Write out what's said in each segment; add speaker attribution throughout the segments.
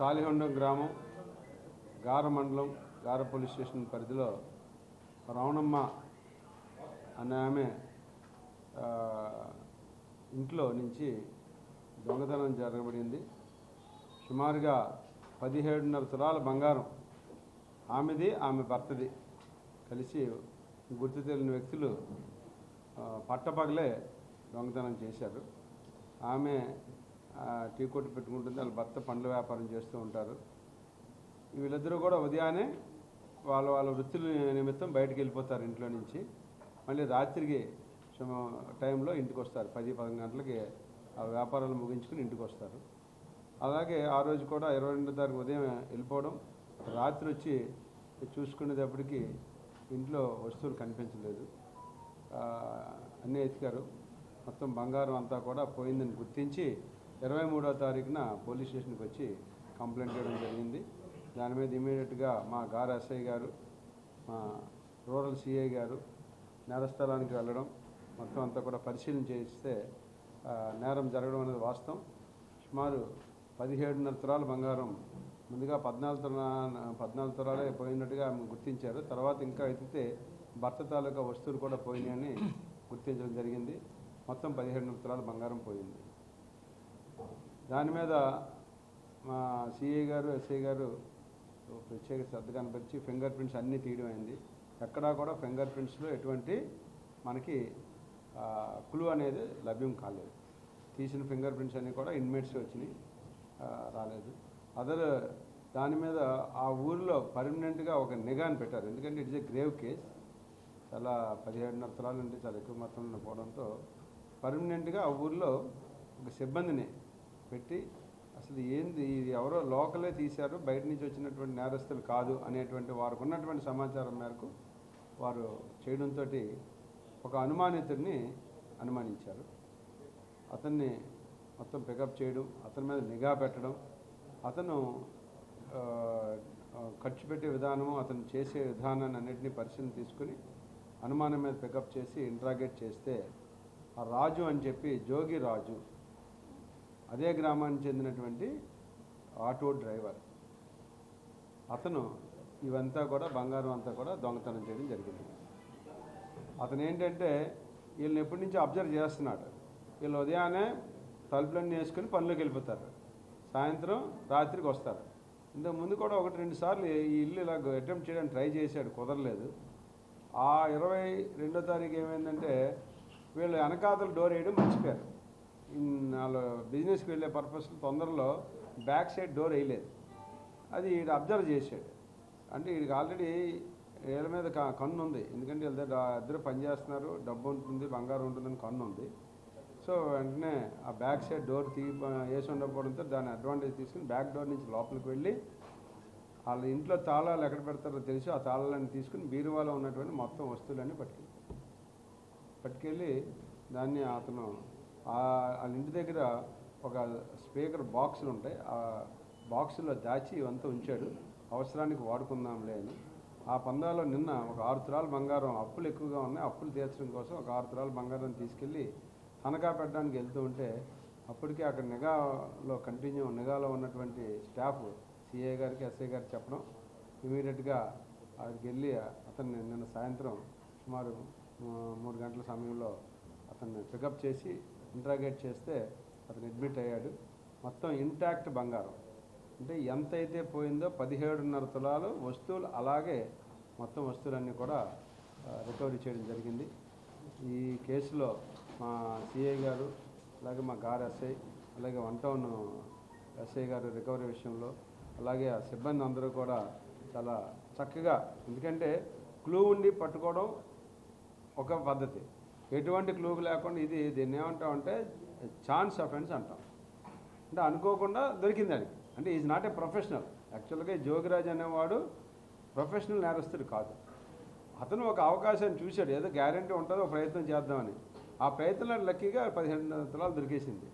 Speaker 1: గాలిహొండం గ్రామం గార మండలం గార police station పరిధిలో రమణమ్మ అనే ఆమె ఇంట్లో నుంచి దొంగతనం జరగబడింది. సుమారుగా 17.5 తులాల బంగారం ఆమెది, ఆమె భర్తది కలిసి గుర్తు తెలియని వ్యక్తులు పట్టపగలే దొంగతనం చేశారు. ఆమె టీ కొట్టు పెట్టుకుంటుంది, వాళ్ళ భర్త పండ్ల వ్యాపారం చేస్తూ ఉంటారు. వీళ్ళిద్దరూ కూడా ఉదయాన్నే వాళ్ళ వృత్తుల నిమిత్తం బయటకు వెళ్ళిపోతారు ఇంట్లో నుంచి. మళ్ళీ రాత్రికి టైంలో ఇంటికి వస్తారు. 10-11 గంటలకి ఆ వ్యాపారాలు ముగించుకుని ఇంటికి వస్తారు. అలాగే ఆ రోజు కూడా 22వ తారీఖు ఉదయం వెళ్ళిపోవడం, రాత్రి వచ్చి చూసుకునేటప్పటికి ఇంట్లో వస్తువులు కనిపించలేదు. అన్నీ ఎతికారు. మొత్తం బంగారం అంతా కూడా పోయిందని గుర్తించి 23వ తారీఖున పోలీస్ స్టేషన్కి వచ్చి కంప్లైంట్ చేయడం జరిగింది. దాని మీద ఇమీడియట్గా మా గార ఎస్ఐ గారు, మా రూరల్ సిఐ గారు నేరస్థలానికి వెళ్ళడం, మొత్తం అంతా కూడా పరిశీలన చేస్తే నేరం జరగడం అనేది వాస్తవం. సుమారు 17.5 తులాల బంగారం ముందుగా 14 తులాలే పోయినట్టుగా గుర్తించారు. తర్వాత ఇంకా ఎత్తితే భర్త తాలూకా వస్తువులు కూడా పోయినాయని గుర్తించడం జరిగింది. మొత్తం 17.5 తులాల బంగారం పోయింది. దాని మీద మా సిఐ గారు, ఎస్ఐ గారు ప్రత్యేక శ్రద్ధ కనపరిచి ఫింగర్ ప్రింట్స్ అన్నీ తీయడం అయింది. ఎక్కడా కూడా ఫింగర్ ప్రింట్స్లో ఎటువంటి మనకి క్లూ అనేది లభ్యం కాలేదు. తీసిన ఫింగర్ ప్రింట్స్ అన్నీ కూడా ఇన్మేట్స్ వచ్చినాయి, రాలేదు. దాని మీద ఆ ఊరిలో పర్మనెంట్గా ఒక నిఘాని పెట్టారు. ఎందుకంటే ఇట్స్ ఏ గ్రేవ్ కేస్. చాలా 17.5 తులాలు అంటే చాలా ఎక్కువ మొత్తంలో పోవడంతో పర్మనెంట్గా ఆ ఊరిలో ఒక సిబ్బందిని పెట్టి అసలు ఏంది ఇది ఎవరో లోకలే తీశారు, బయట నుంచి వచ్చినటువంటి నేరస్తులు కాదు అనేటువంటి వారికి ఉన్నటువంటి సమాచారం మేరకు వారు చేయడంతో ఒక అనుమానితుడిని అనుమానించారు. అతన్ని మొత్తం పికప్ చేయడం, అతని మీద నిఘా పెట్టడం, అతను ఖర్చు పెట్టే విధానము, అతను చేసే విధానాన్ని అన్నింటినీ పరిశీలన తీసుకుని అనుమానం మీద పికప్ చేసి ఇంట్రాగేట్ చేస్తే ఆ రాజు అని చెప్పి జోగి రాజు, అదే గ్రామానికి చెందినటువంటి ఆటో డ్రైవర్, అతను ఇవంతా కూడా బంగారం అంతా కూడా దొంగతనం చేయడం జరిగింది. అతను ఏంటంటే వీళ్ళని ఎప్పటి నుంచి అబ్జర్వ్ చేస్తున్నాడు. వీళ్ళు ఉదయాన్నే తలుపులన్నీ వేసుకుని పనిలోకి వెళ్ళిపోతారు, సాయంత్రం రాత్రికి వస్తారు. ఇంతకు ముందు కూడా 1-2 సార్లు ఈ ఇల్లు ఇలా అటెంప్ట్ చేయడానికి ట్రై చేశాడు, కుదరలేదు. ఆ 22వ తారీఖు ఏమైందంటే వీళ్ళు వెనకాతలు డోర్ వేయడం మర్చిపోయారు. వాళ్ళు బిజినెస్కి వెళ్ళే పర్పస్ తొందరలో బ్యాక్ సైడ్ డోర్ వేయలేదు. అది వీడు అబ్జర్వ్ చేశాడు. అంటే వీడికి ఆల్రెడీ వీళ్ళ మీద కన్ను ఉంది. ఎందుకంటే వీళ్ళ ఇద్దరు పనిచేస్తున్నారు, డబ్బు ఉంటుంది, బంగారం ఉంటుందని కన్ను ఉంది. సో వెంటనే ఆ బ్యాక్ సైడ్ డోర్ వేసి ఉండకపోవడంతో దాన్ని అడ్వాంటేజ్ తీసుకుని బ్యాక్ డోర్ నుంచి లోపలికి వెళ్ళి వాళ్ళ ఇంట్లో తాళాలు ఎక్కడ పెడతారో తెలిసి ఆ తాళాలన్నీ తీసుకుని బీరువాలో ఉన్నటువంటి మొత్తం వస్తువులన్నీ పట్టుకెళ్ళి దాన్ని అతను వాళ్ళ ఇంటి దగ్గర ఒక స్పీకర్ బాక్సులు ఉంటాయి, ఆ బాక్సులో దాచి ఇవంతా ఉంచాడు. అవసరానికి వాడుకుందాంలే అని. ఆ పందాలో నిన్న ఒక 6 తులాల బంగారం అప్పులు ఎక్కువగా ఉన్నాయి, అప్పులు తీర్చడం కోసం ఒక 6 తులాల బంగారం తీసుకెళ్ళి తనఖా పెట్టడానికి వెళ్తూ ఉంటే అప్పటికే అక్కడ నిఘాలో ఉన్నటువంటి స్టాఫ్ సిఐ గారికి, ఎస్ఐ గారికి చెప్పడం, ఇమీడియట్గా అక్కడికి వెళ్ళి అతన్ని నిన్న సాయంత్రం సుమారు 3 గంటల సమయంలో అతన్ని పికప్ చేసి ఇంట్రాగేట్ చేస్తే అతను అడ్మిట్ అయ్యాడు. మొత్తం ఇంటాక్ట్ బంగారం అంటే ఎంతైతే పోయిందో 17.5 తులాలు వస్తువులు, అలాగే మొత్తం వస్తువులన్నీ కూడా రికవరీ చేయడం జరిగింది. ఈ కేసులో మా సిఐ గారు, అలాగే మా గార్ ఎస్ఐ, అలాగే 1 టౌన్ ఎస్ఐ గారు రికవరీ విషయంలో, అలాగే ఆ సిబ్బంది అందరూ కూడా చాలా చక్కగా, ఎందుకంటే క్లూ ఉండి పట్టుకోవడం ఒక పద్ధతి, ఎటువంటి క్లూ లేకుండా దీన్ని ఏమంటామంటే ఛాన్స్ అఫెన్స్ అంటాం. అంటే అనుకోకుండా దొరికింది దానికి. అంటే ఈజ్ నాట్ ఏ ప్రొఫెషనల్. యాక్చువల్గా జోగిరాజ్ అనేవాడు ప్రొఫెషనల్ నేరస్తుడు కాదు. అతను ఒక అవకాశాన్ని చూశాడు, ఏదో గ్యారంటీ ఉంటుందో ప్రయత్నం చేద్దామని. ఆ ప్రయత్నంలో లక్కీగా 17 తులాలు దొరికేసింది.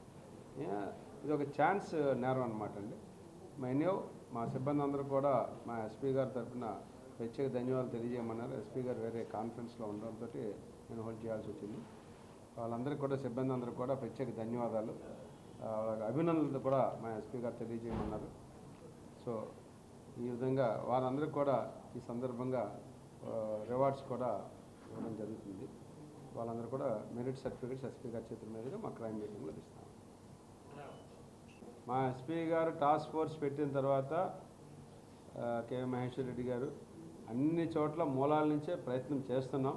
Speaker 1: ఇది ఒక ఛాన్స్ నేరం అనమాట అండి. మా సిబ్బంది అందరూ కూడా మా ఎస్పీ గారి తరఫున ప్రత్యేక ధన్యవాదాలు తెలియజేయమన్నారు. ఎస్పీ గారు వేరే కాన్ఫరెన్స్లో ఉండడంతో నేను హోల్డ్ చేయాల్సి వచ్చింది. వాళ్ళందరికీ కూడా, సిబ్బంది అందరికీ కూడా ప్రత్యేక ధన్యవాదాలు, అభినందనలు కూడా మా ఎస్పీ గారు తెలియజేయమన్నారు. సో ఈ విధంగా వారందరికీ కూడా ఈ సందర్భంగా రివార్డ్స్ కూడా ఇవ్వడం జరుగుతుంది. వాళ్ళందరూ కూడా మెరిట్ సర్టిఫికేట్స్ ఎస్పీ గారి చేతుల మీదుగా మా క్రైమ్ మీటింగ్లో ఇస్తాం. మా ఎస్పీ గారు టాస్క్ ఫోర్స్ పెట్టిన తర్వాత కె మహేశ్వర్ రెడ్డి గారు అన్ని చోట్ల మూలాల నుంచే ప్రయత్నం చేస్తున్నాం.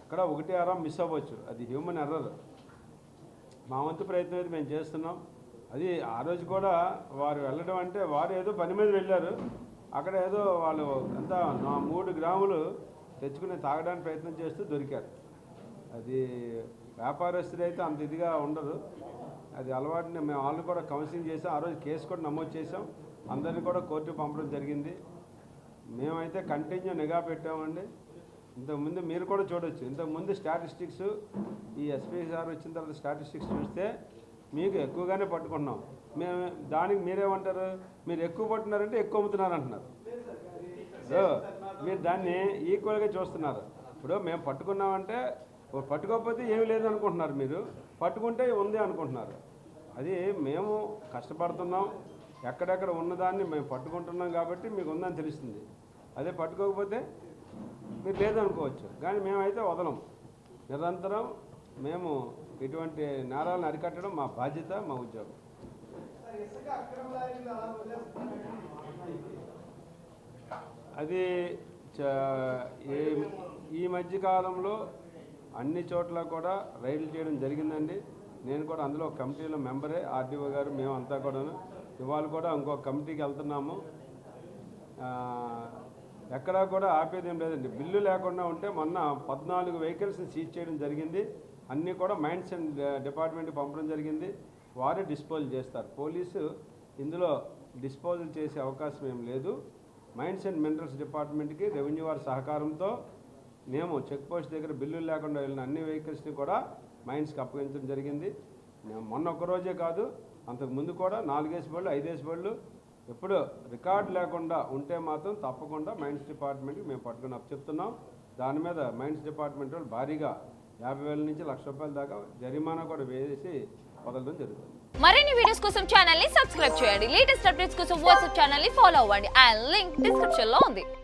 Speaker 1: అక్కడ ఒకటి అరా మిస్ అవ్వచ్చు, అది హ్యూమన్ ఎర్రర్. మా వంతు ప్రయత్నం అయితే మేము చేస్తున్నాం. అది ఆ రోజు కూడా వారు వెళ్ళడం అంటే వారు ఏదో పని మీద వెళ్ళారు, అక్కడ ఏదో వాళ్ళు ఎంత 3 గ్రాములు తెచ్చుకుని తాగడానికి ప్రయత్నం చేస్తూ దొరికారు. అది వ్యాపారస్తులు అయితే అంత ఇదిగా ఉండదు, అది అలవాటుని మేము వాళ్ళు కూడా కౌన్సిలింగ్ చేసాం. ఆ రోజు కేసు కూడా నమోదు చేసాం, అందరినీ కూడా కోర్టు పంపడం జరిగింది. మేమైతే కంటిన్యూ నిఘా పెట్టామండి. ఇంతకుముందు మీరు కూడా చూడొచ్చు, ఇంతకుముందు స్టాటిస్టిక్స్ ఈ ఎస్పీ గారు వచ్చిన తర్వాత స్టాటిస్టిక్స్ చూస్తే మీకు ఎక్కువగానే పట్టుకున్నాం. మేము దానికి మీరేమంటారు, మీరు ఎక్కువ పట్టున్నారంటే ఎక్కువ అమ్ముతున్నారు అంటున్నారు. మీరు దాన్ని ఈక్వల్గా చూస్తున్నారు. ఇప్పుడు మేము పట్టుకున్నామంటే పట్టుకోకపోతే ఏమీ లేదు అనుకుంటున్నారు, మీరు పట్టుకుంటే ఉంది అనుకుంటున్నారు. అది మేము కష్టపడుతున్నాం, ఎక్కడెక్కడ ఉన్నదాన్ని మేము పట్టుకుంటున్నాం కాబట్టి మీకు ఉందని తెలుస్తుంది. అదే పట్టుకోకపోతే మీరు లేదనుకోవచ్చు, కానీ మేమైతే వదలం. నిరంతరం మేము ఇటువంటి నేరాలను అరికట్టడం మా బాధ్యత, మా ఉద్యోగం. అది ఈ మధ్యకాలంలో అన్ని చోట్ల కూడా రైడ్లు చేయడం జరిగిందండి. నేను కూడా అందులో కమిటీలో మెంబరే, ఆర్డీఓ గారు మేమంతా కూడాను. ఇవాళ కూడా ఇంకో కమిటీకి వెళ్తున్నాము. ఎక్కడా కూడా ఆపేదేం లేదండి. బిల్లు లేకుండా ఉంటే మొన్న 14 వెహికల్స్ని సీజ్ చేయడం జరిగింది. అన్నీ కూడా మైన్స్ అండ్ డిపార్ట్మెంట్కి పంపడం జరిగింది. వారే డిస్పోజ్ చేస్తారు. పోలీసు ఇందులో డిస్పోజల్ చేసే అవకాశం ఏం లేదు. మైన్స్ అండ్ మినరల్స్ డిపార్ట్మెంట్కి రెవెన్యూ వారి సహకారంతో మేము చెక్ పోస్ట్ దగ్గర బిల్లులు లేకుండా వెళ్ళిన అన్ని వెహికల్స్ని కూడా మైన్స్కి అప్పగించడం జరిగింది. మొన్న ఒక్కరోజే కాదు, అంతకుముందు కూడా 4 బళ్ళు 5 బళ్ళు ఎప్పుడు రికార్డు లేకుండా ఉంటే మాత్రం తప్పకుండా మైన్స్ డిపార్ట్మెంట్కి మేము పట్టుకుని అప్పచెప్తున్నాం. దాని మీద మైన్స్ డిపార్ట్మెంట్ వాళ్ళు భారీగా 50,000 నుంచి ₹1,00,000 దాకా జరిమానా కూడా వేసి వదలడం జరుగుతుంది.
Speaker 2: మరిన్ని వీడియోస్ కోసం ఛానల్ ని సబ్స్క్రైబ్ చేయండి. లేటెస్ట్ అప్డేట్స్ కోసం వాట్సాప్ ఛానల్ ని ఫాలో అవ్వండి. ఆ లింక్ డిస్క్రిప్షన్ లో ఉంది.